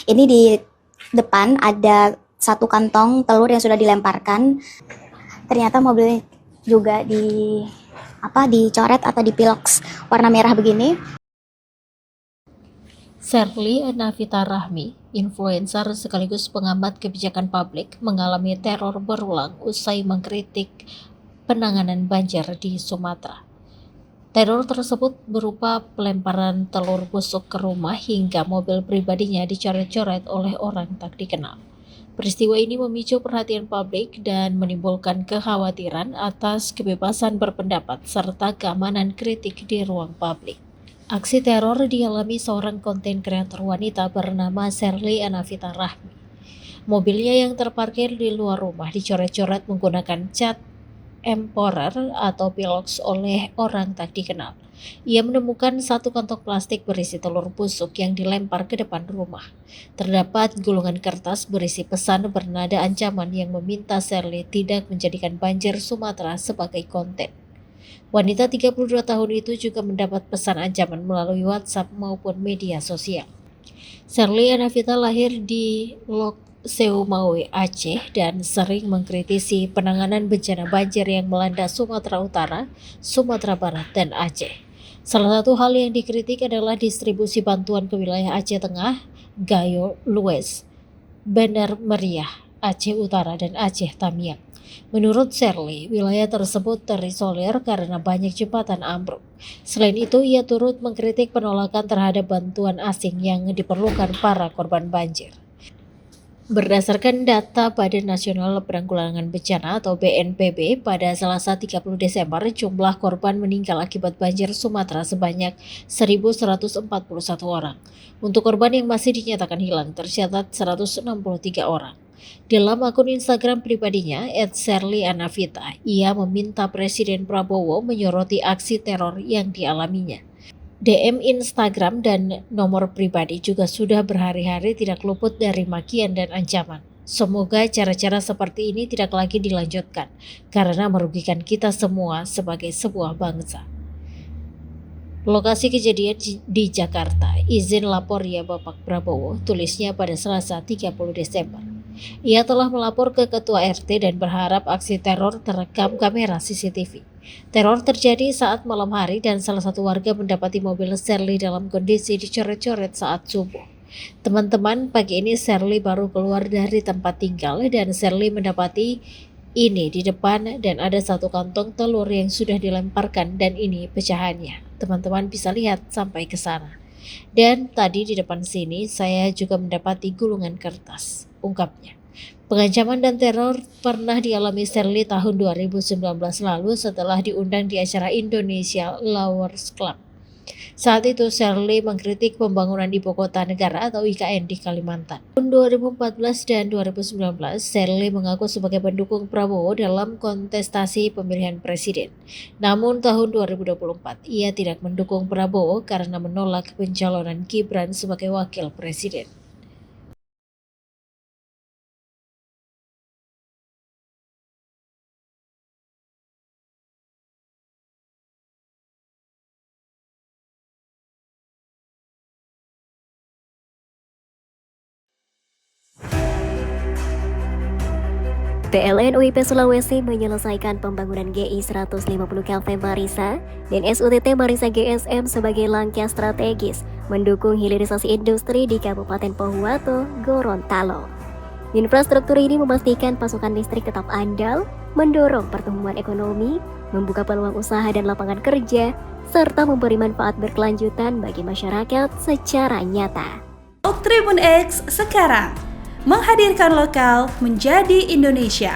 Ini di depan ada satu kantong telur yang sudah dilemparkan. Ternyata mobilnya juga dicoret atau dipiloks warna merah begini. Sherly Anavita Rahmi, influencer sekaligus pengamat kebijakan publik, mengalami teror berulang usai mengkritik penanganan banjir di Sumatera. Teror tersebut berupa pelemparan telur busuk ke rumah hingga mobil pribadinya dicoret-coret oleh orang tak dikenal. Peristiwa ini memicu perhatian publik dan menimbulkan kekhawatiran atas kebebasan berpendapat serta keamanan kritik di ruang publik. Aksi teror dialami seorang konten kreator wanita bernama Sherly Anavita Rahmi. Mobilnya yang terparkir di luar rumah dicoret-coret menggunakan cat emplorer atau piloks oleh orang tak dikenal. Ia menemukan satu kantong plastik berisi telur busuk yang dilempar ke depan rumah. Terdapat gulungan kertas berisi pesan bernada ancaman yang meminta Sherly tidak menjadikan banjir Sumatera sebagai konten. Wanita 32 tahun itu juga mendapat pesan ancaman melalui WhatsApp maupun media sosial. Sherly Anavita lahir di Lok Seumawe, Aceh dan sering mengkritisi penanganan bencana banjir yang melanda Sumatera Utara, Sumatera Barat, dan Aceh. Salah satu hal yang dikritik adalah distribusi bantuan ke wilayah Aceh Tengah, Gayo Lues, Bandar Meriah, Aceh Utara, dan Aceh Tamiang. Menurut Sherly, wilayah tersebut terisolir karena banyak jembatan ambruk. Selain itu, ia turut mengkritik penolakan terhadap bantuan asing yang diperlukan para korban banjir. Berdasarkan data Badan Nasional Penanggulangan Bencana atau BNPB, pada Selasa 30 Desember jumlah korban meninggal akibat banjir Sumatera sebanyak 1.141 orang. Untuk korban yang masih dinyatakan hilang tercatat 163 orang. Dalam akun Instagram pribadinya @sherlyanavita, ia meminta Presiden Prabowo menyoroti aksi teror yang dialaminya. DM Instagram dan nomor pribadi juga sudah berhari-hari tidak luput dari makian dan ancaman. Semoga cara-cara seperti ini tidak lagi dilanjutkan karena merugikan kita semua sebagai sebuah bangsa. Lokasi kejadian di Jakarta. Izin lapor ya Bapak Prabowo, tulisnya pada Selasa 30 Desember. Ia telah melapor ke Ketua RT dan berharap aksi teror terekam kamera CCTV. Teror terjadi saat malam hari dan salah satu warga mendapati mobil Sherly dalam kondisi dicoret-coret saat subuh. Teman-teman, pagi ini Sherly baru keluar dari tempat tinggal dan Sherly mendapati ini di depan dan ada satu kantong telur yang sudah dilemparkan dan ini pecahannya. Teman-teman bisa lihat sampai ke sana. Dan tadi di depan sini saya juga mendapati gulungan kertas, ungkapnya. Pengancaman dan teror pernah dialami Sherly tahun 2019 lalu setelah diundang di acara Indonesia Lovers Club. Saat itu Sherly mengkritik pembangunan ibu kota negara atau IKN di Kalimantan. Tahun 2014 dan 2019, Sherly mengaku sebagai pendukung Prabowo dalam kontestasi pemilihan presiden. Namun tahun 2024, ia tidak mendukung Prabowo karena menolak pencalonan Gibran sebagai wakil presiden. PLN UIP Sulawesi menyelesaikan pembangunan GI 150 kV Marisa dan SUTT Marisa GSM sebagai langkah strategis mendukung hilirisasi industri di Kabupaten Pohuwato, Gorontalo. Infrastruktur ini memastikan pasokan listrik tetap andal, mendorong pertumbuhan ekonomi, membuka peluang usaha dan lapangan kerja, serta memberi manfaat berkelanjutan bagi masyarakat secara nyata. Tribun X sekarang menghadirkan lokal menjadi Indonesia.